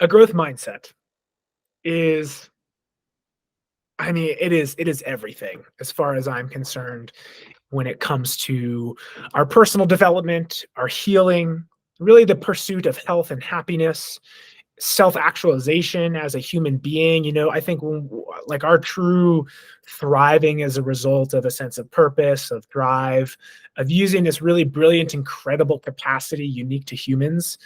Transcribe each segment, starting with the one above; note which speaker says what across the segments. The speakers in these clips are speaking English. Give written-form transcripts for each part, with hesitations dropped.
Speaker 1: A growth mindset is, I mean, it is everything as far as I'm concerned when it comes to our personal development, our healing, really the pursuit of health and happiness, self-actualization as a human being. I think like our true thriving as a result of a sense of purpose, of drive, of using this really brilliant, incredible capacity unique to humans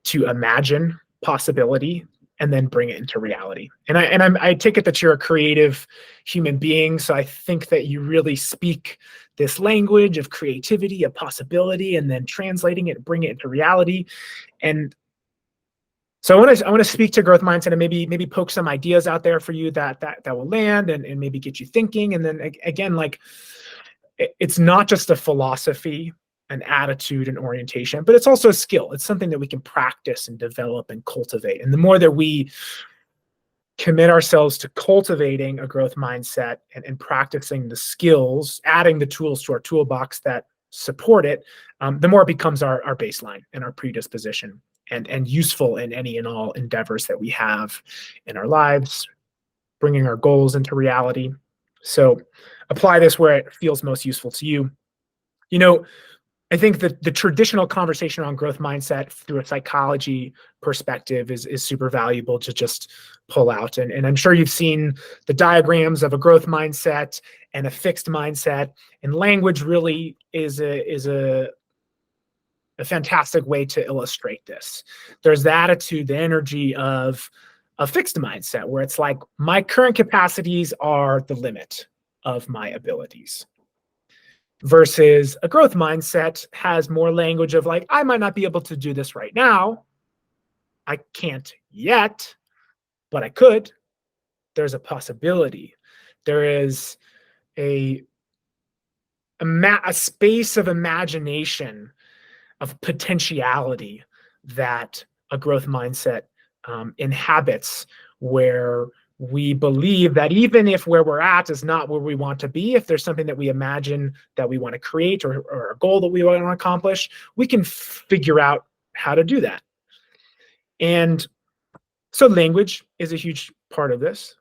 Speaker 1: to imagine possibility and then bring it into reality. I take it that you're a creative human being, so I think that you really speak this language of creativity, of possibility, and then translating it, bring it into reality. And so I want to speak to growth mindset and maybe poke some ideas out there for you that will land and maybe get you thinking. And then again, like it's not just a philosophy, an attitude, and orientation, but it's also a skill. It's something that we can practice and develop and cultivate. And the more that we commit ourselves to cultivating a growth mindset and practicing the skills, adding the tools to our toolbox that support it, the more it becomes our baseline and our predisposition and useful in any and all endeavors that we have in our lives, bringing our goals into reality. So apply this where it feels most useful to you. You know, I think that the traditional conversation around growth mindset through a psychology perspective is super valuable to just pull out. And I'm sure you've seen the diagrams of a growth mindset and a fixed mindset. And language really is a fantastic way to illustrate this. There's the attitude, the energy of a fixed mindset, where it's like, my current capacities are the limit of my abilities. Versus a growth mindset has more language of like, I might not be able to do this right now. I can't yet, but I could. There's a possibility. There is a space of imagination, of potentiality that a growth mindset inhabits, where we believe that even if where we're at is not where we want to be, if there's something that we imagine that we want to create or a goal that we want to accomplish, we can figure out how to do that. And so language is a huge part of this.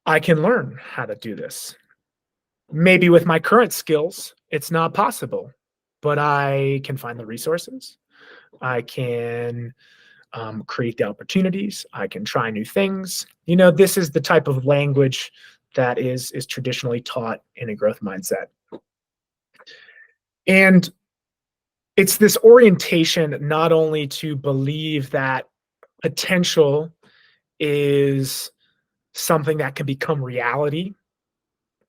Speaker 1: I can learn how to do this. Maybe with my current skills, it's not possible, but I can find the resources. I can create the opportunities. I can try new things. This is the type of language that is traditionally taught in a growth mindset. And it's this orientation not only to believe that potential is something that can become reality.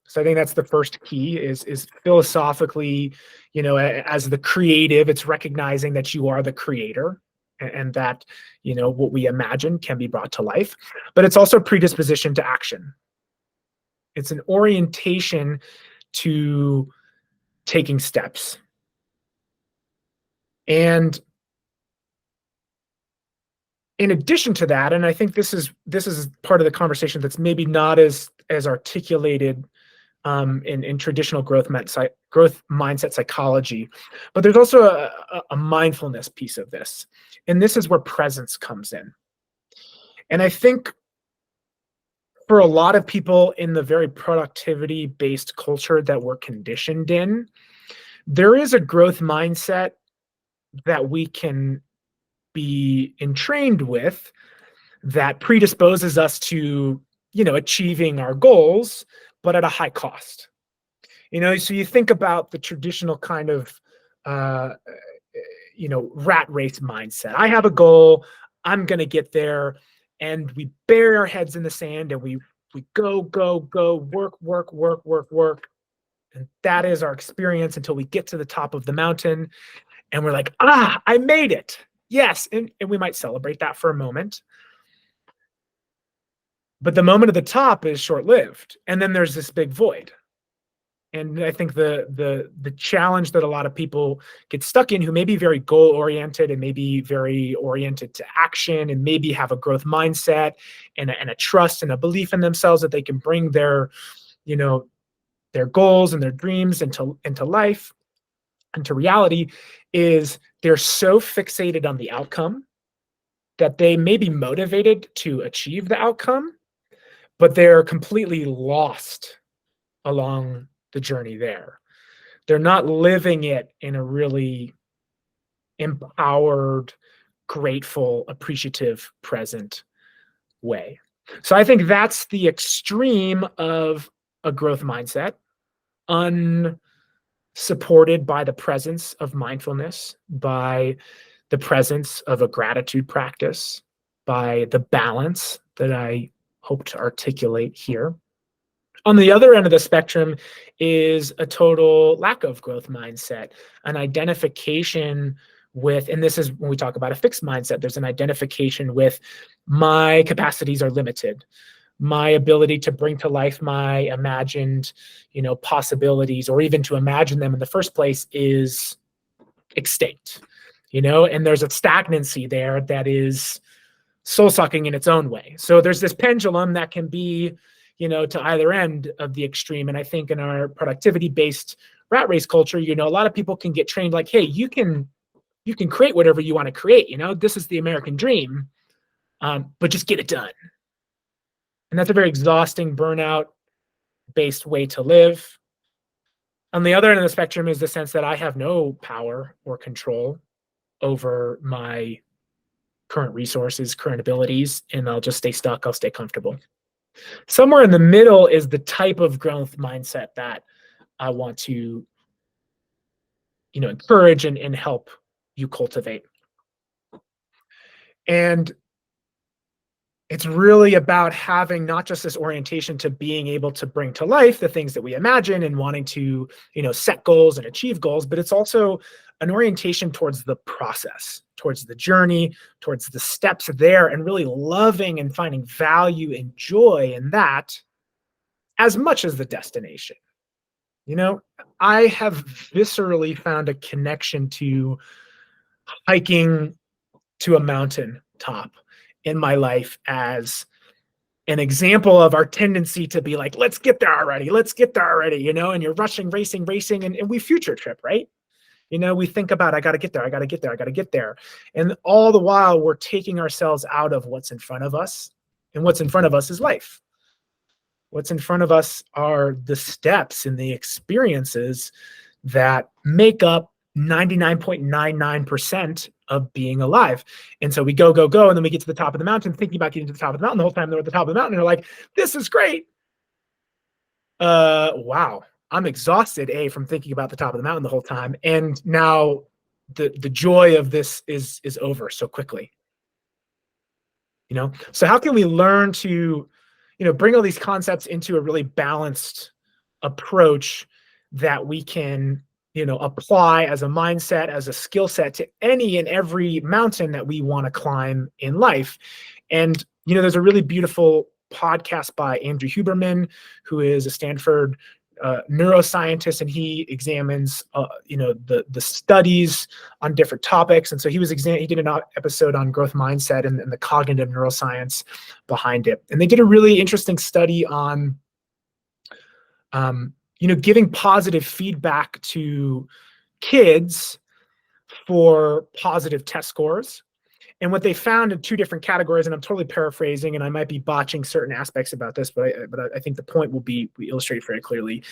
Speaker 1: So I think that's the first key is philosophically, as the creative, it's recognizing that you are the creator and that, what we imagine can be brought to life. But it's also predisposition to action. It's an orientation to taking steps. And in addition to that, and I think this is part of the conversation that's maybe not as articulated in traditional growth mindset psychology, but there's also a mindfulness piece of this, and this is where presence comes in. And I think for a lot of people in the very productivity-based culture that we're conditioned in, there is a growth mindset that we can be entrained with that predisposes us to, achieving our goals, but at a high cost. So you think about the traditional kind of, rat race mindset. I have a goal, I'm going to get there, and we bury our heads in the sand and we go, work. And that is our experience until we get to the top of the mountain and we're like, I made it. Yes. And we might celebrate that for a moment. But the moment at the top is short-lived. And then there's this big void. And I think the challenge that a lot of people get stuck in, who may be very goal-oriented and maybe very oriented to action and maybe have a growth mindset and a trust and a belief in themselves that they can bring their goals and their dreams into life, into reality, is they're so fixated on the outcome that they may be motivated to achieve the outcome, but they're completely lost along the journey there. They're not living it in a really empowered, grateful, appreciative, present way. So I think that's the extreme of a growth mindset, unsupported by the presence of mindfulness, by the presence of a gratitude practice, by the balance that I hope to articulate here. On the other end of the spectrum is a total lack of growth mindset, an identification with, and this is when we talk about a fixed mindset, there's an identification with my capacities are limited. My ability to bring to life my imagined, possibilities, or even to imagine them in the first place, is extinct, and there's a stagnancy there that is soul sucking in its own way. So there's this pendulum that can be, to either end of the extreme. And I think in our productivity based rat race culture, a lot of people can get trained like, hey, you can create whatever you want to create. This is the American dream, but just get it done. And that's a very exhausting, burnout based way to live. On the other end of the spectrum is the sense that I have no power or control over my current resources, current abilities, and I'll just stay stuck. I'll stay comfortable. Somewhere in the middle is the type of growth mindset that I want to, encourage and help you cultivate. And it's really about having not just this orientation to being able to bring to life the things that we imagine and wanting to, set goals and achieve goals, but it's also an orientation towards the process, towards the journey, towards the steps there, and really loving and finding value and joy in that as much as the destination. I have viscerally found a connection to hiking to a mountain top in my life as an example of our tendency to be like, let's get there already, and you're rushing, racing, and we future trip, right? We think about, I got to get there. And all the while we're taking ourselves out of what's in front of us, and what's in front of us is life. What's in front of us are the steps and the experiences that make up 99.99% of being alive. And so we go, and then we get to the top of the mountain, thinking about getting to the top of the mountain. The whole time they're at the top of the mountain, they're like, this is great. Wow. I'm exhausted, from thinking about the top of the mountain the whole time. And now the joy of this is over so quickly. So how can we learn to, bring all these concepts into a really balanced approach that we can, apply as a mindset, as a skill set to any and every mountain that we want to climb in life? And, there's a really beautiful podcast by Andrew Huberman, who is a Stanford neuroscientist, and he examines, the studies on different topics. And so he did an episode on growth mindset and the cognitive neuroscience behind it. And they did a really interesting study on, giving positive feedback to kids for positive test scores. And what they found in two different categories, and I'm totally paraphrasing, and I might be botching certain aspects about this, but I think the point will be, we illustrate very clearly,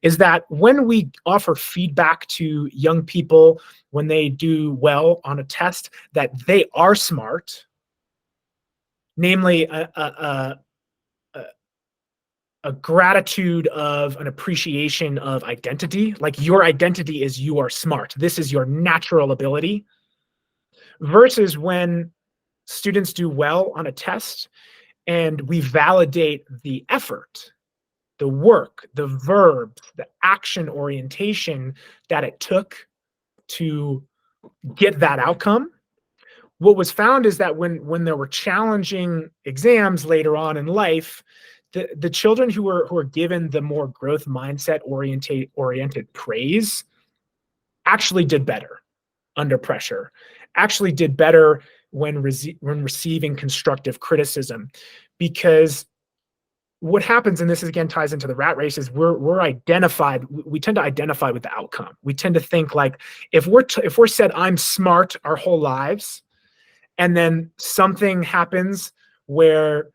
Speaker 1: is that when we offer feedback to young people when they do well on a test, that they are smart, namely a gratitude of an appreciation of identity, like your identity is you are smart. This is your natural ability. Versus when students do well on a test and we validate the effort, the work, the verbs, the action orientation that it took to get that outcome. What was found is that when there were challenging exams later on in life, the children who were given the more growth mindset oriented praise actually did better under pressure, actually did better when receiving constructive criticism. Because what happens, and this again ties into the rat race, is we tend to identify with the outcome. We tend to think like, if we're said I'm smart our whole lives, And then something happens where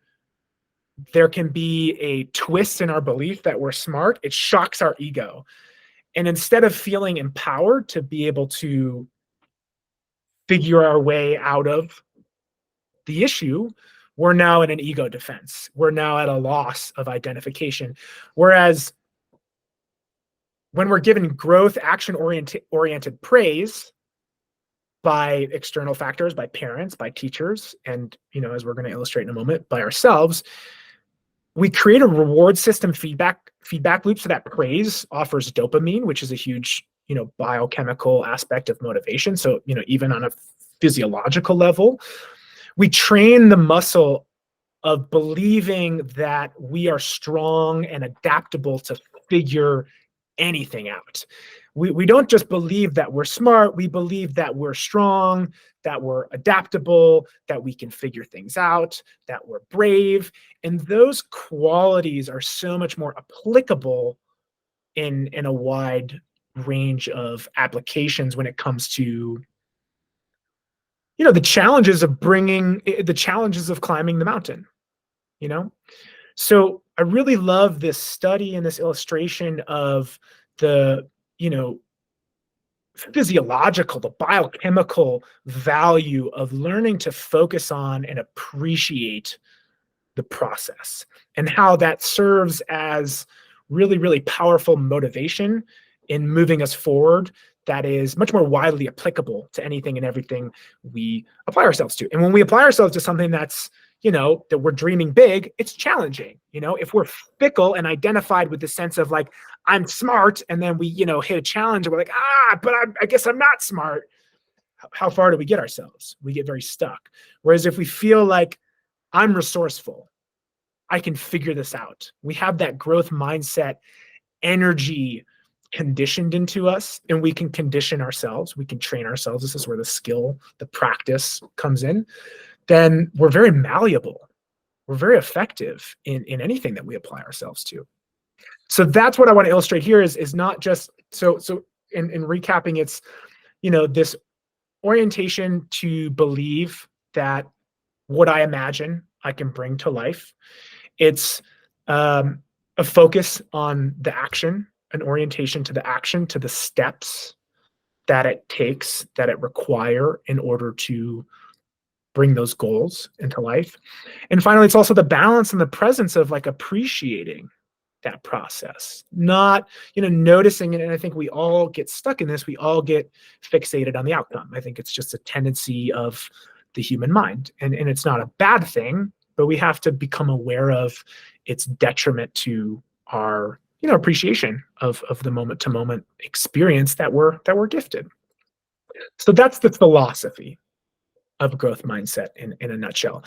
Speaker 1: there can be a twist in our belief that we're smart. It shocks our ego. And instead of feeling empowered to be able to figure our way out of the issue, we're now in an ego defense. We're now at a loss of identification. Whereas when we're given growth action oriented praise by external factors, by parents, by teachers, and as we're going to illustrate in a moment, by ourselves, we create a reward system feedback loop. So that praise offers dopamine, which is a huge biochemical aspect of motivation. So even on a physiological level, we train the muscle of believing that we are strong and adaptable to figure anything out. We don't just believe that we're smart, we believe that we're strong, that we're adaptable, that we can figure things out, that we're brave. And those qualities are so much more applicable in a wide range of applications when it comes to the challenges of climbing the mountain, you know? So I really love this study and this illustration of the, you know, physiological, the biochemical value of learning to focus on and appreciate the process, and how that serves as really, really powerful motivation in moving us forward, that is much more widely applicable to anything and everything we apply ourselves to. And when we apply ourselves to something that's, that we're dreaming big, it's challenging. If we're fickle and identified with the sense of like, I'm smart, and then we, hit a challenge and we're like, but I guess I'm not smart. How far do we get ourselves? We get very stuck. Whereas if we feel like I'm resourceful, I can figure this out, we have that growth mindset energy conditioned into us, and we can condition ourselves, we can train ourselves. This is where the skill, the practice comes in. Then we're very malleable. We're very effective in anything that we apply ourselves to. So that's what I want to illustrate here is not just so in recapping, it's this orientation to believe that what I imagine I can bring to life. It's a focus on the action, an orientation to the action, to the steps that it takes, that it require in order to bring those goals into life. And finally, it's also the balance and the presence of like appreciating that process, not noticing it. And I think we all get stuck in this. We all get fixated on the outcome. I think it's just a tendency of the human mind, and it's not a bad thing, but we have to become aware of its detriment to our appreciation of the moment to moment experience that we're gifted. So that's the philosophy of growth mindset in a nutshell.